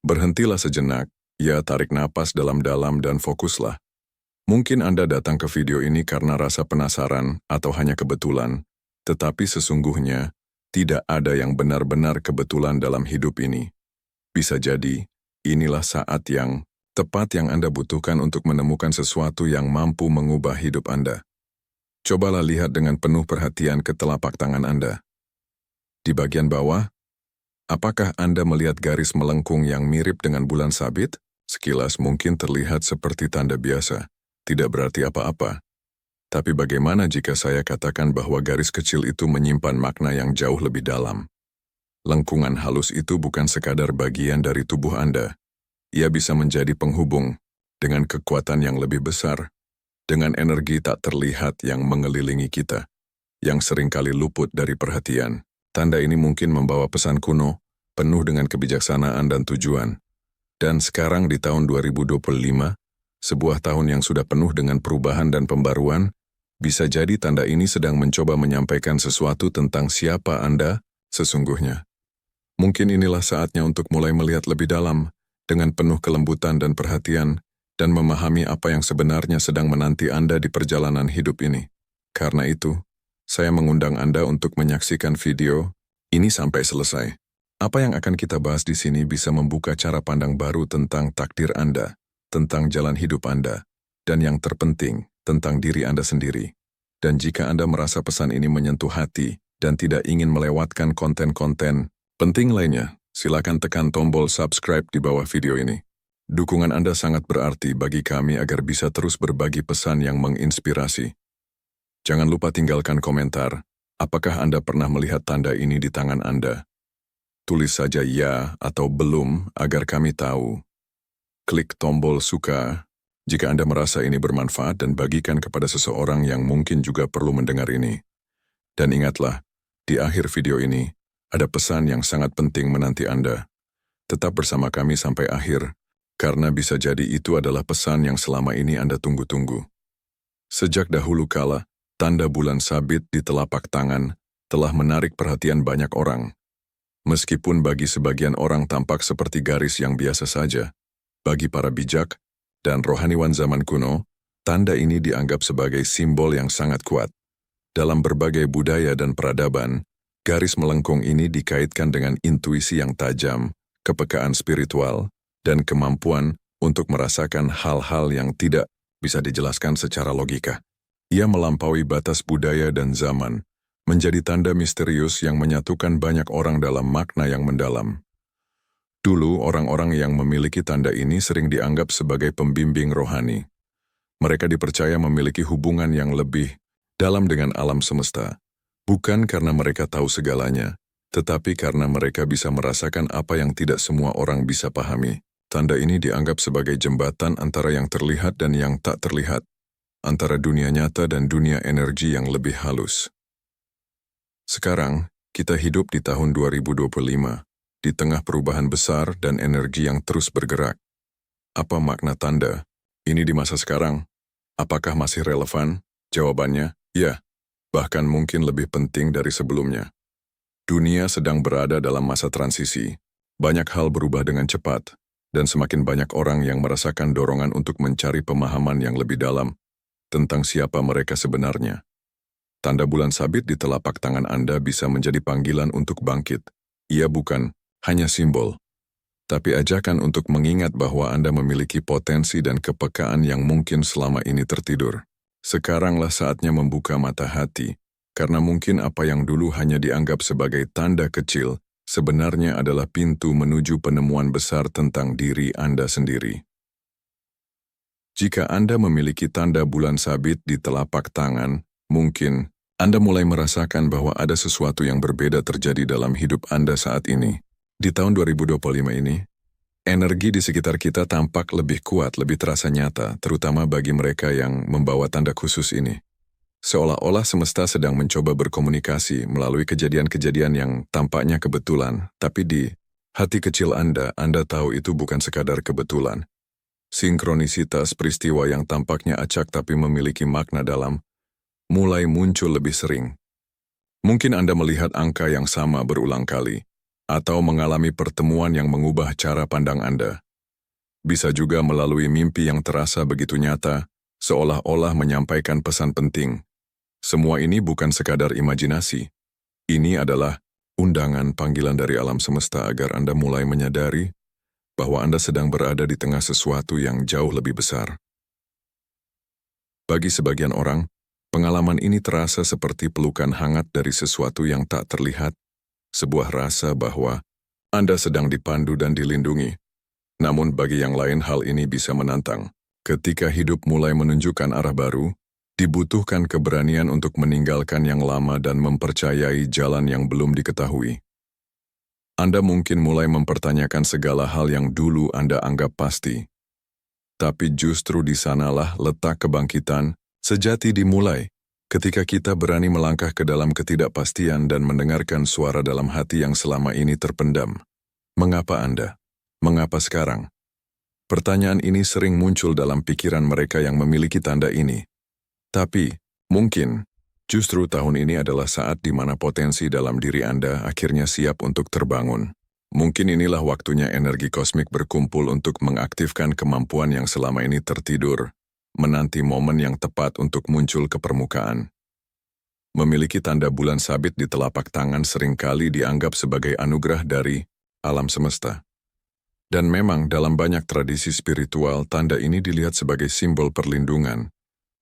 Berhentilah sejenak, ya tarik napas dalam-dalam dan fokuslah. Mungkin Anda datang ke video ini karena rasa penasaran atau hanya kebetulan, tetapi sesungguhnya tidak ada yang benar-benar kebetulan dalam hidup ini. Bisa jadi, inilah saat yang tepat yang Anda butuhkan untuk menemukan sesuatu yang mampu mengubah hidup Anda. Cobalah lihat dengan penuh perhatian ke telapak tangan Anda. Di bagian bawah, apakah Anda melihat garis melengkung yang mirip dengan bulan sabit? Sekilas mungkin terlihat seperti tanda biasa, tidak berarti apa-apa. Tapi bagaimana jika saya katakan bahwa garis kecil itu menyimpan makna yang jauh lebih dalam? Lengkungan halus itu bukan sekadar bagian dari tubuh Anda. Ia bisa menjadi penghubung dengan kekuatan yang lebih besar, dengan energi tak terlihat yang mengelilingi kita, yang seringkali luput dari perhatian. Tanda ini mungkin membawa pesan kuno, penuh dengan kebijaksanaan dan tujuan. Dan sekarang di tahun 2025, sebuah tahun yang sudah penuh dengan perubahan dan pembaruan, bisa jadi tanda ini sedang mencoba menyampaikan sesuatu tentang siapa Anda sesungguhnya. Mungkin inilah saatnya untuk mulai melihat lebih dalam, dengan penuh kelembutan dan perhatian, dan memahami apa yang sebenarnya sedang menanti Anda di perjalanan hidup ini. Karena itu, saya mengundang Anda untuk menyaksikan video ini sampai selesai. Apa yang akan kita bahas di sini bisa membuka cara pandang baru tentang takdir Anda, tentang jalan hidup Anda, dan yang terpenting, tentang diri Anda sendiri. Dan jika Anda merasa pesan ini menyentuh hati dan tidak ingin melewatkan konten-konten penting lainnya, silakan tekan tombol subscribe di bawah video ini. Dukungan Anda sangat berarti bagi kami agar bisa terus berbagi pesan yang menginspirasi. Jangan lupa tinggalkan komentar, apakah Anda pernah melihat tanda ini di tangan Anda? Tulis saja ya atau belum agar kami tahu. Klik tombol suka jika Anda merasa ini bermanfaat dan bagikan kepada seseorang yang mungkin juga perlu mendengar ini. Dan ingatlah, di akhir video ini, ada pesan yang sangat penting menanti Anda. Tetap bersama kami sampai akhir, karena bisa jadi itu adalah pesan yang selama ini Anda tunggu-tunggu. Sejak dahulu kala, tanda bulan sabit di telapak tangan telah menarik perhatian banyak orang. Meskipun bagi sebagian orang tampak seperti garis yang biasa saja, bagi para bijak dan rohaniwan zaman kuno, tanda ini dianggap sebagai simbol yang sangat kuat. Dalam berbagai budaya dan peradaban, garis melengkung ini dikaitkan dengan intuisi yang tajam, kepekaan spiritual, dan kemampuan untuk merasakan hal-hal yang tidak bisa dijelaskan secara logika. Ia melampaui batas budaya dan zaman, menjadi tanda misterius yang menyatukan banyak orang dalam makna yang mendalam. Dulu, orang-orang yang memiliki tanda ini sering dianggap sebagai pembimbing rohani. Mereka dipercaya memiliki hubungan yang lebih dalam dengan alam semesta. Bukan karena mereka tahu segalanya, tetapi karena mereka bisa merasakan apa yang tidak semua orang bisa pahami. Tanda ini dianggap sebagai jembatan antara yang terlihat dan yang tak terlihat, antara dunia nyata dan dunia energi yang lebih halus. Sekarang, kita hidup di tahun 2025, di tengah perubahan besar dan energi yang terus bergerak. Apa makna tanda ini di masa sekarang? Apakah masih relevan? Jawabannya, ya. Bahkan mungkin lebih penting dari sebelumnya. Dunia sedang berada dalam masa transisi. Banyak hal berubah dengan cepat, dan semakin banyak orang yang merasakan dorongan untuk mencari pemahaman yang lebih dalam tentang siapa mereka sebenarnya. Tanda bulan sabit di telapak tangan Anda bisa menjadi panggilan untuk bangkit. Ia bukan hanya simbol, tapi ajakan untuk mengingat bahwa Anda memiliki potensi dan kepekaan yang mungkin selama ini tertidur. Sekaranglah saatnya membuka mata hati, karena mungkin apa yang dulu hanya dianggap sebagai tanda kecil, sebenarnya adalah pintu menuju penemuan besar tentang diri Anda sendiri. Jika Anda memiliki tanda bulan sabit di telapak tangan, mungkin Anda mulai merasakan bahwa ada sesuatu yang berbeda terjadi dalam hidup Anda saat ini. Di tahun 2025 ini, energi di sekitar kita tampak lebih kuat, lebih terasa nyata, terutama bagi mereka yang membawa tanda khusus ini. Seolah-olah semesta sedang mencoba berkomunikasi melalui kejadian-kejadian yang tampaknya kebetulan, tapi di hati kecil Anda tahu itu bukan sekadar kebetulan. Sinkronisitas peristiwa yang tampaknya acak tapi memiliki makna dalam, mulai muncul lebih sering. Mungkin Anda melihat angka yang sama berulang kali, atau mengalami pertemuan yang mengubah cara pandang Anda. Bisa juga melalui mimpi yang terasa begitu nyata, seolah-olah menyampaikan pesan penting. Semua ini bukan sekadar imajinasi. Ini adalah undangan panggilan dari alam semesta agar Anda mulai menyadari bahwa Anda sedang berada di tengah sesuatu yang jauh lebih besar. Bagi sebagian orang, pengalaman ini terasa seperti pelukan hangat dari sesuatu yang tak terlihat, sebuah rasa bahwa Anda sedang dipandu dan dilindungi. Namun bagi yang lain hal ini bisa menantang. Ketika hidup mulai menunjukkan arah baru, dibutuhkan keberanian untuk meninggalkan yang lama dan mempercayai jalan yang belum diketahui. Anda mungkin mulai mempertanyakan segala hal yang dulu Anda anggap pasti. Tapi justru di sanalah letak kebangkitan sejati dimulai, ketika kita berani melangkah ke dalam ketidakpastian dan mendengarkan suara dalam hati yang selama ini terpendam. Mengapa Anda? Mengapa sekarang? Pertanyaan ini sering muncul dalam pikiran mereka yang memiliki tanda ini. Tapi, mungkin, justru tahun ini adalah saat di mana potensi dalam diri Anda akhirnya siap untuk terbangun. Mungkin inilah waktunya energi kosmik berkumpul untuk mengaktifkan kemampuan yang selama ini tertidur, menanti momen yang tepat untuk muncul ke permukaan. Memiliki tanda bulan sabit di telapak tangan seringkali dianggap sebagai anugerah dari alam semesta. Dan memang dalam banyak tradisi spiritual, tanda ini dilihat sebagai simbol perlindungan,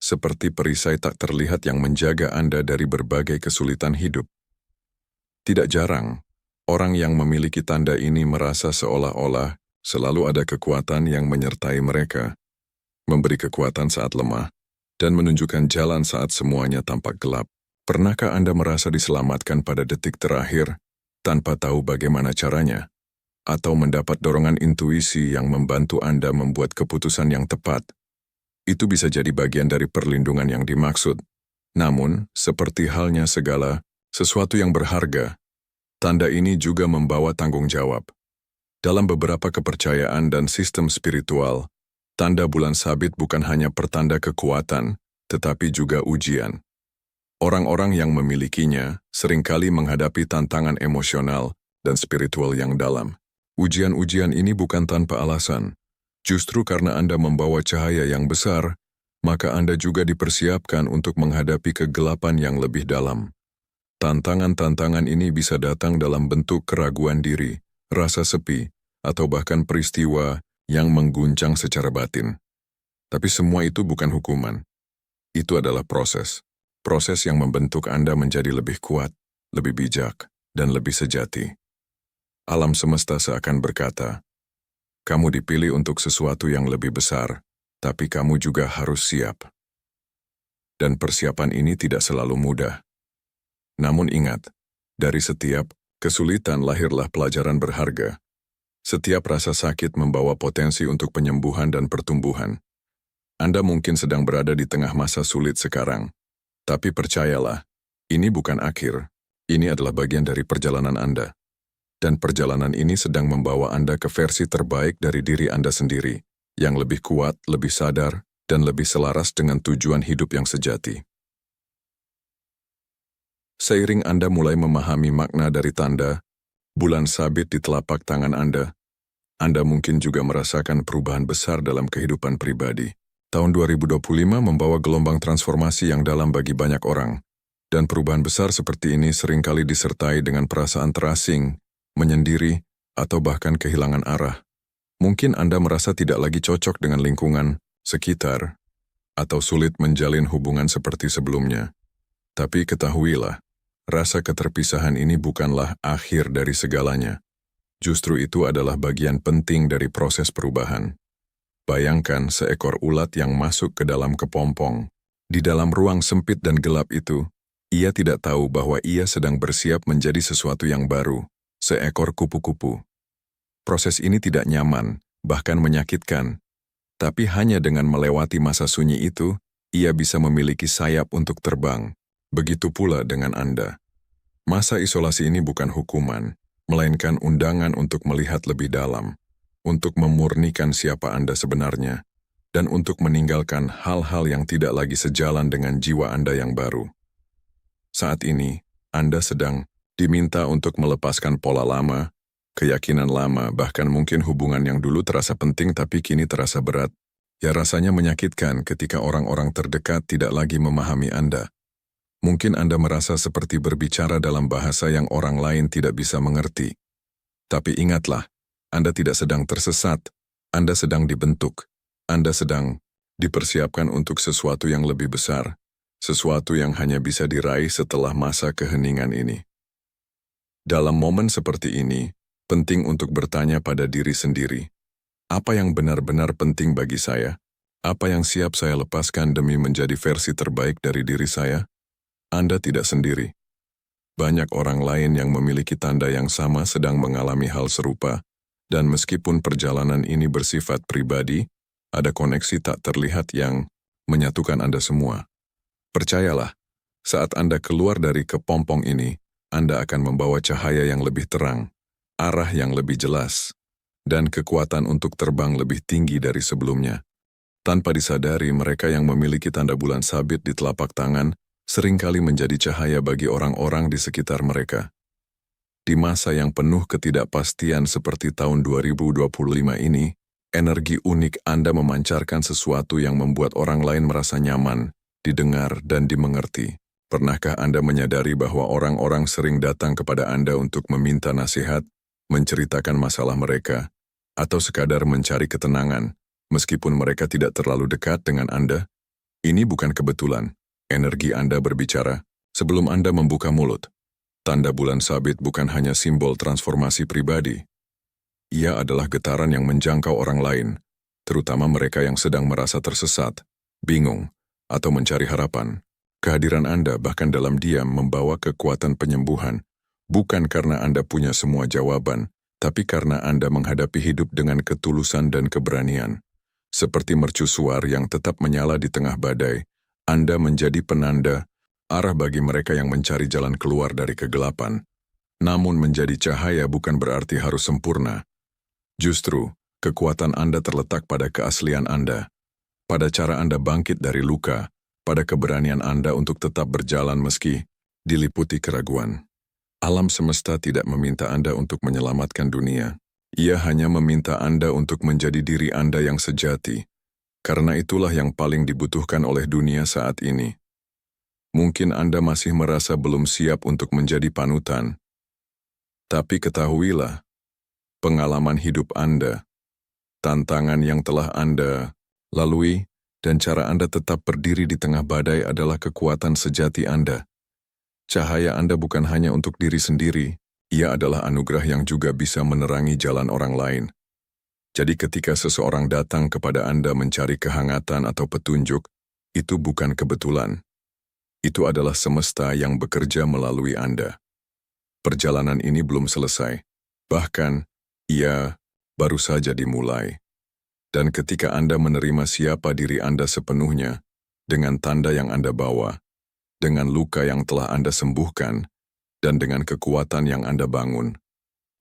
seperti perisai tak terlihat yang menjaga Anda dari berbagai kesulitan hidup. Tidak jarang, orang yang memiliki tanda ini merasa seolah-olah selalu ada kekuatan yang menyertai mereka, memberi kekuatan saat lemah, dan menunjukkan jalan saat semuanya tampak gelap. Pernahkah Anda merasa diselamatkan pada detik terakhir, tanpa tahu bagaimana caranya? Atau mendapat dorongan intuisi yang membantu Anda membuat keputusan yang tepat? Itu bisa jadi bagian dari perlindungan yang dimaksud. Namun, seperti halnya segala sesuatu yang berharga, tanda ini juga membawa tanggung jawab. Dalam beberapa kepercayaan dan sistem spiritual, tanda bulan sabit bukan hanya pertanda kekuatan, tetapi juga ujian. Orang-orang yang memilikinya seringkali menghadapi tantangan emosional dan spiritual yang dalam. Ujian-ujian ini bukan tanpa alasan. Justru karena Anda membawa cahaya yang besar, maka Anda juga dipersiapkan untuk menghadapi kegelapan yang lebih dalam. Tantangan-tantangan ini bisa datang dalam bentuk keraguan diri, rasa sepi, atau bahkan peristiwa yang mengguncang secara batin. Tapi semua itu bukan hukuman. Itu adalah proses. Proses yang membentuk Anda menjadi lebih kuat, lebih bijak, dan lebih sejati. Alam semesta seakan berkata, kamu dipilih untuk sesuatu yang lebih besar, tapi kamu juga harus siap. Dan persiapan ini tidak selalu mudah. Namun ingat, dari setiap kesulitan lahirlah pelajaran berharga. Setiap rasa sakit membawa potensi untuk penyembuhan dan pertumbuhan. Anda mungkin sedang berada di tengah masa sulit sekarang, tapi percayalah, ini bukan akhir. Ini adalah bagian dari perjalanan Anda. Dan perjalanan ini sedang membawa Anda ke versi terbaik dari diri Anda sendiri, yang lebih kuat, lebih sadar, dan lebih selaras dengan tujuan hidup yang sejati. Seiring Anda mulai memahami makna dari tanda bulan sabit di telapak tangan Anda mungkin juga merasakan perubahan besar dalam kehidupan pribadi. Tahun 2025 membawa gelombang transformasi yang dalam bagi banyak orang, dan perubahan besar seperti ini seringkali disertai dengan perasaan terasing, menyendiri, atau bahkan kehilangan arah. Mungkin Anda merasa tidak lagi cocok dengan lingkungan sekitar, atau sulit menjalin hubungan seperti sebelumnya. Tapi ketahuilah, rasa keterpisahan ini bukanlah akhir dari segalanya. Justru itu adalah bagian penting dari proses perubahan. Bayangkan seekor ulat yang masuk ke dalam kepompong. Di dalam ruang sempit dan gelap itu, ia tidak tahu bahwa ia sedang bersiap menjadi sesuatu yang baru. Seekor kupu-kupu. Proses ini tidak nyaman, bahkan menyakitkan. Tapi hanya dengan melewati masa sunyi itu, ia bisa memiliki sayap untuk terbang. Begitu pula dengan Anda. Masa isolasi ini bukan hukuman, melainkan undangan untuk melihat lebih dalam, untuk memurnikan siapa Anda sebenarnya, dan untuk meninggalkan hal-hal yang tidak lagi sejalan dengan jiwa Anda yang baru. Saat ini, Anda sedang diminta untuk melepaskan pola lama Keyakinan lama, bahkan mungkin hubungan yang dulu terasa penting tapi kini terasa berat. Ya rasanya menyakitkan ketika orang-orang terdekat tidak lagi memahami Anda. Mungkin Anda merasa seperti berbicara dalam bahasa yang orang lain tidak bisa mengerti. Tapi ingatlah, Anda tidak sedang tersesat, Anda sedang dibentuk, Anda sedang dipersiapkan untuk sesuatu yang lebih besar, sesuatu yang hanya bisa diraih setelah masa keheningan ini. Dalam momen seperti ini, penting untuk bertanya pada diri sendiri, apa yang benar-benar penting bagi saya? Apa yang siap saya lepaskan demi menjadi versi terbaik dari diri saya? Anda tidak sendiri. Banyak orang lain yang memiliki tanda yang sama sedang mengalami hal serupa, dan meskipun perjalanan ini bersifat pribadi, ada koneksi tak terlihat yang menyatukan Anda semua. Percayalah, saat Anda keluar dari kepompong ini, Anda akan membawa cahaya yang lebih terang, arah yang lebih jelas, dan kekuatan untuk terbang lebih tinggi dari sebelumnya. Tanpa disadari, mereka yang memiliki tanda bulan sabit di telapak tangan seringkali menjadi cahaya bagi orang-orang di sekitar mereka. Di masa yang penuh ketidakpastian seperti tahun 2025 ini, energi unik Anda memancarkan sesuatu yang membuat orang lain merasa nyaman, didengar, dan dimengerti. Pernahkah Anda menyadari bahwa orang-orang sering datang kepada Anda untuk meminta nasihat, menceritakan masalah mereka, atau sekadar mencari ketenangan, meskipun mereka tidak terlalu dekat dengan Anda? Ini bukan kebetulan. Energi Anda berbicara sebelum Anda membuka mulut. Tanda bulan sabit bukan hanya simbol transformasi pribadi. Ia adalah getaran yang menjangkau orang lain, terutama mereka yang sedang merasa tersesat, bingung, atau mencari harapan. Kehadiran Anda bahkan dalam diam membawa kekuatan penyembuhan, bukan karena Anda punya semua jawaban, tapi karena Anda menghadapi hidup dengan ketulusan dan keberanian. Seperti mercusuar yang tetap menyala di tengah badai, Anda menjadi penanda, arah bagi mereka yang mencari jalan keluar dari kegelapan. Namun menjadi cahaya bukan berarti harus sempurna. Justru, kekuatan Anda terletak pada keaslian Anda, pada cara Anda bangkit dari luka, pada keberanian Anda untuk tetap berjalan meski diliputi keraguan. Alam semesta tidak meminta Anda untuk menyelamatkan dunia. Ia hanya meminta Anda untuk menjadi diri Anda yang sejati, karena itulah yang paling dibutuhkan oleh dunia saat ini. Mungkin Anda masih merasa belum siap untuk menjadi panutan, tapi ketahuilah, pengalaman hidup Anda, tantangan yang telah Anda lalui, dan cara Anda tetap berdiri di tengah badai adalah kekuatan sejati Anda. Cahaya Anda bukan hanya untuk diri sendiri, ia adalah anugerah yang juga bisa menerangi jalan orang lain. Jadi ketika seseorang datang kepada Anda mencari kehangatan atau petunjuk, itu bukan kebetulan. Itu adalah semesta yang bekerja melalui Anda. Perjalanan ini belum selesai. Bahkan, ia baru saja dimulai. Dan ketika Anda menerima siapa diri Anda sepenuhnya, dengan tanda yang Anda bawa, dengan luka yang telah Anda sembuhkan, dan dengan kekuatan yang Anda bangun,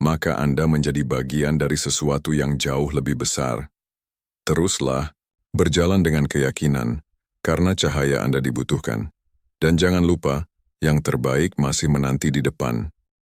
maka Anda menjadi bagian dari sesuatu yang jauh lebih besar. Teruslah, berjalan dengan keyakinan, karena cahaya Anda dibutuhkan. Dan jangan lupa, yang terbaik masih menanti di depan.